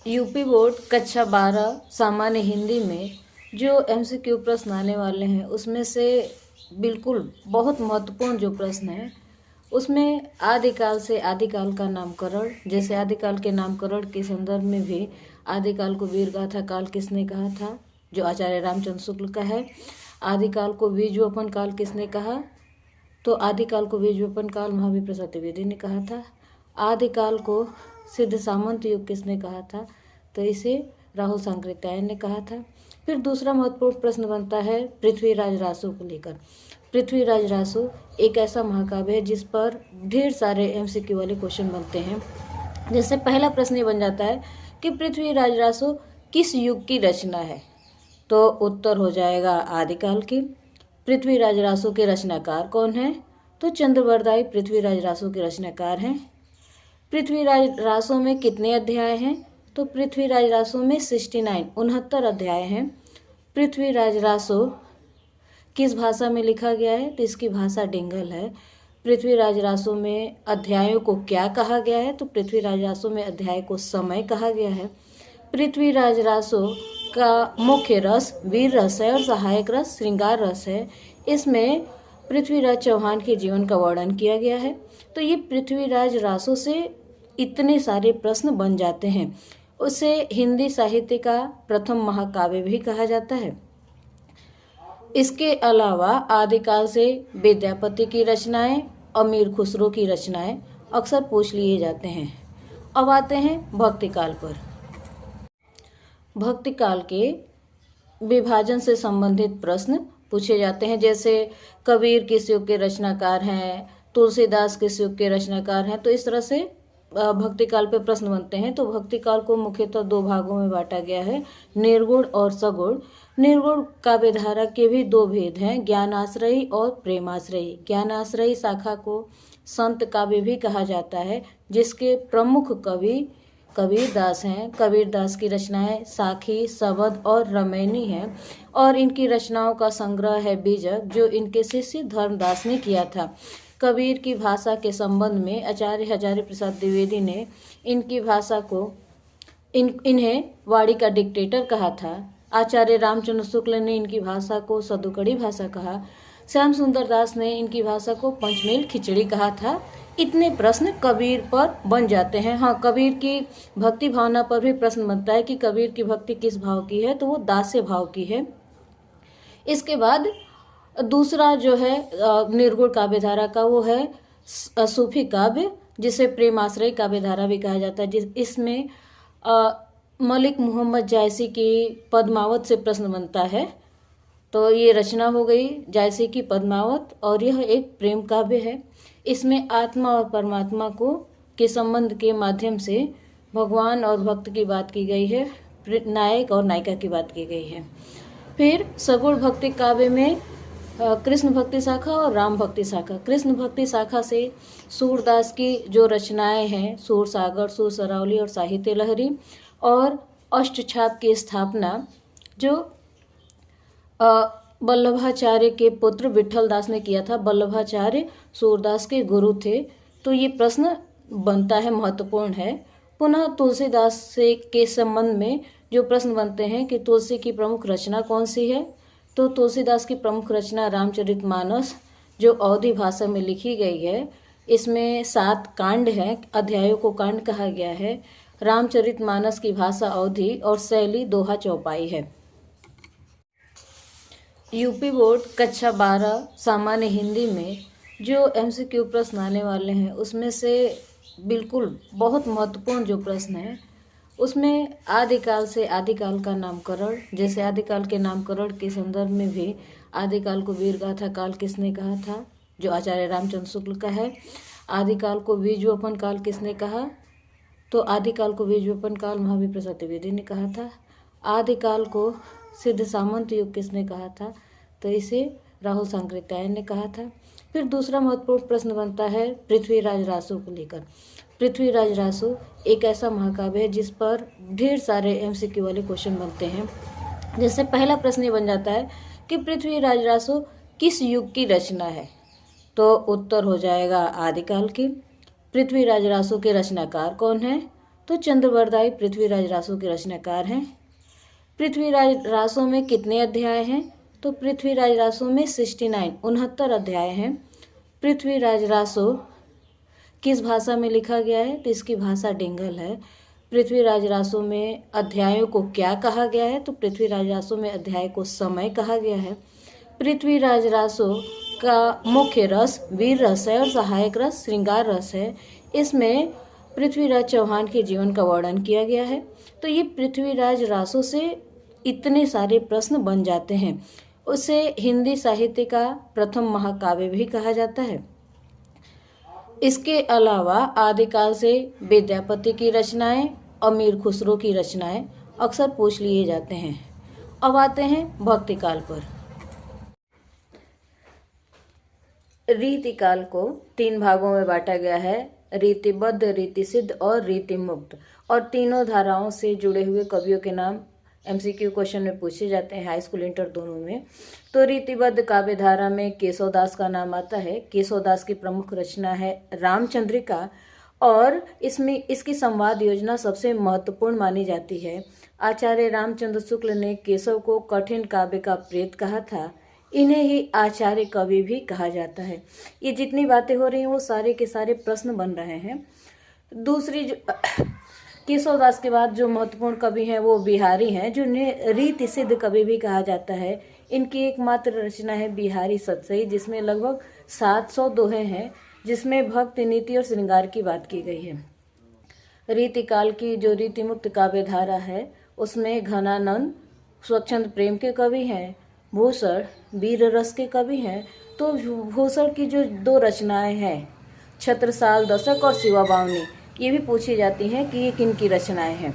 UP board कक्षा 12 सामान्य हिंदी में जो एमसीक्यू प्रश्न आने वाले हैं उसमें से बिल्कुल बहुत महत्वपूर्ण जो प्रश्न है उसमें आदिकाल से आदिकाल का नामकरण, जैसे आदिकाल के नामकरण के संदर्भ में भी आदिकाल को वीरगाथा काल किसने कहा था, जो आचार्य रामचंद्र शुक्ल का है। आदिकाल को बीजोपन काल किसने कहा, तो आदिकाल को बीजोपन काल महावीर प्रसाद द्विवेदी ने कहा था। आदिकाल को सिद्ध सामंत युग किसने कहा था, तो इसे राहुल सांकृत्यायन ने कहा था। फिर दूसरा महत्वपूर्ण प्रश्न बनता है पृथ्वीराज रासो को लेकर। पृथ्वीराज रासो एक ऐसा महाकाव्य है जिस पर ढेर सारे एमसीक्यू वाले क्वेश्चन बनते हैं। जैसे पहला प्रश्न ये बन जाता है कि पृथ्वीराज रासो किस युग की रचना है, तो उत्तर हो जाएगा आदिकाल की। पृथ्वीराज रासो के रचनाकार कौन है, तो चंद्रवरदाई पृथ्वीराज रासो के रचनाकार हैं। पृथ्वीराज रासो में कितने अध्याय हैं, तो पृथ्वीराज रासो में 69 अध्याय हैं। पृथ्वीराज रासो किस भाषा में लिखा गया है, तो इसकी भाषा डिंगल है। पृथ्वीराज रासो में अध्यायों को क्या कहा गया है, तो पृथ्वीराज रासो में अध्याय को समय कहा गया है। पृथ्वीराज रासो का मुख्य रस वीर रस है और सहायक रस श्रृंगार रस है। इसमें पृथ्वीराज चौहान के जीवन का वर्णन किया गया है। तो ये पृथ्वीराज रासो से इतने सारे प्रश्न बन जाते हैं। उसे हिंदी साहित्य का प्रथम महाकाव्य भी कहा जाता है। इसके अलावा आदिकाल से विद्यापति की रचनाएं, अमीर खुसरो की रचनाएं अक्सर पूछ लिए जाते हैं। अब आते हैं भक्तिकाल पर। भक्तिकाल के विभाजन से संबंधित प्रश्न पूछे जाते हैं, जैसे कबीर किस युग के रचनाकार हैं, तुलसीदास किस युग के रचनाकार हैं। तो इस तरह से भक्तिकाल पे प्रश्न बनते हैं। तो भक्तिकाल को मुख्यतः दो भागों में बांटा गया है, निर्गुण और सगुण। निर्गुण काव्यधारा के भी दो भेद हैं, ज्ञानाश्रयी और प्रेमाश्रयी। ज्ञानाश्रयी शाखा को संत काव्य भी कहा जाता है, जिसके प्रमुख कवि कबीरदास हैं। कबीरदास की रचनाएं साखी, सबद और रमैनी हैं और इनकी रचनाओं का संग्रह है बीजक, जो इनके शिष्य धर्मदास ने किया था। कबीर की भाषा के संबंध में आचार्य हजारी प्रसाद द्विवेदी ने इनकी भाषा को इन्हें वाणी का डिक्टेटर कहा था। आचार्य रामचंद्र शुक्ल ने इनकी भाषा को सदुकड़ी भाषा कहा। श्याम सुंदर दास ने इनकी भाषा को पंचमेल खिचड़ी कहा था। इतने प्रश्न कबीर पर बन जाते हैं। हाँ, कबीर की भक्ति भावना पर भी प्रश्न बनता है कि कबीर की भक्ति किस भाव की है, तो वो दास्य भाव की है। इसके बाद दूसरा जो है निर्गुण काव्यधारा का, वो है सूफी काव्य, जिसे प्रेमाश्रयी काव्यधारा भी कहा जाता है। इसमें मलिक मोहम्मद जायसी की पद्मावत से प्रश्न बनता है। तो ये रचना हो गई जायसी की पद्मावत और यह एक प्रेम काव्य है। इसमें आत्मा और परमात्मा के संबंध के माध्यम से भगवान और भक्त की बात की गई है, नायक और नायिका की बात की गई है। फिर सगुण भक्ति काव्य में कृष्ण भक्ति शाखा और राम भक्ति शाखा। कृष्ण भक्ति शाखा से सूरदास की जो रचनाएं हैं, सूर सागर, सूर सरावली और साहित्य लहरी, और अष्टछाप की स्थापना जो वल्लभाचार्य के पुत्र विठल दास ने किया था। वल्लभाचार्य सूरदास के गुरु थे। तो ये प्रश्न बनता है, महत्वपूर्ण है। पुनः तुलसीदास से के संबंध में जो प्रश्न बनते हैं कि तुलसी की प्रमुख रचना कौन सी है, तो तुलसीदास की प्रमुख रचना रामचरितमानस, जो अवधी भाषा में लिखी गई है। इसमें 7 कांड हैं, अध्यायों को कांड कहा गया है। रामचरितमानस की भाषा अवधी और शैली दोहा चौपाई है। यूपी बोर्ड कक्षा 12 सामान्य हिंदी में जो एमसीक्यू प्रश्न आने वाले हैं उसमें से बिल्कुल बहुत महत्वपूर्ण जो प्रश्न है उसमें आदिकाल से आदिकाल का नामकरण, जैसे आदिकाल के नामकरण के संदर्भ में भी आदिकाल को वीरगाथा काल किसने कहा था, जो आचार्य रामचंद्र शुक्ल का है। आदिकाल को बीजोपन काल किसने कहा, तो आदिकाल को बीजोपन काल महावीर प्रसाद द्विवेदी ने कहा था। आदिकाल को सिद्ध सामंत युग किसने कहा था, तो इसे राहुल सांकृत्यायन ने कहा था। फिर दूसरा महत्वपूर्ण प्रश्न बनता है पृथ्वीराज रासो को लेकर। पृथ्वीराज रासो एक ऐसा महाकाव्य है जिस पर ढेर सारे एमसीक्यू वाले क्वेश्चन बनते हैं। जैसे पहला प्रश्न ये बन जाता है कि पृथ्वीराज रासो किस युग की रचना है, तो उत्तर हो जाएगा आदिकाल की। पृथ्वीराज रासो के रचनाकार कौन है, तो चंद्रवरदाई पृथ्वीराज रासो के रचनाकार हैं। पृथ्वीराज रासो में कितने अध्याय हैं? तो पृथ्वीराज रासो में 69 69 अध्याय हैं। पृथ्वीराज रासो किस भाषा में लिखा गया है? तो इसकी भाषा डेंगल है। पृथ्वीराज रासो में अध्यायों को क्या कहा गया है? तो पृथ्वीराज रासो में अध्याय को समय कहा गया है। पृथ्वीराज रासो का मुख्य रस वीर रस है और सहायक रस श्रृंगार रस है। इसमें पृथ्वीराज चौहान के जीवन का वर्णन किया गया है। तो ये पृथ्वीराज रासो से इतने सारे प्रश्न बन जाते हैं। उसे हिंदी साहित्य का प्रथम महाकाव्य भी कहा जाता है। इसके अलावा आदिकाल से विद्यापति की रचनाएं, अमीर खुसरो की रचनाएं अक्सर पूछ लिए जाते हैं। अब आते हैं भक्तिकाल पर। रीतिकाल को 3 भागों में बांटा गया है, रीतिबद्ध, रीति सिद्ध और रीति मुक्त। और तीनों धाराओं से जुड़े हुए कवियों के नाम MCQ क्वेश्चन में पूछे जाते हैं, हाई स्कूल इंटर दोनों में। तो रीतिबद्ध काव्य धारा में केशवदास का नाम आता है। केशवदास की प्रमुख रचना है रामचंद्रिका और इसमें इसकी संवाद योजना सबसे महत्वपूर्ण मानी जाती है। आचार्य रामचंद्र शुक्ल ने केशव को कठिन काव्य का प्रेत कहा था। इन्हें ही आचार्य कवि भी कहा जाता है। ये जितनी बातें हो रही हैं वो सारे के सारे प्रश्न बन रहे हैं। दूसरी केशवदास के बाद जो महत्वपूर्ण कवि हैं वो बिहारी हैं, जिन्हें रीति सिद्ध कवि भी कहा जाता है। इनकी एकमात्र रचना है बिहारी सतसई, जिसमें लगभग 700 दोहे हैं, जिसमें भक्ति, नीति और श्रृंगार की बात की गई है। रीतिकाल की जो रीति मुक्त काव्य धारा है उसमें घनानंद स्वच्छंद प्रेम के कवि हैं, भूषण वीर रस के कवि हैं। तो भूषण की जो 2 रचनाएं हैं, छत्रसाल दशक और शिवा बावनी, ये भी पूछी जाती हैं कि ये किन की रचनाएं हैं।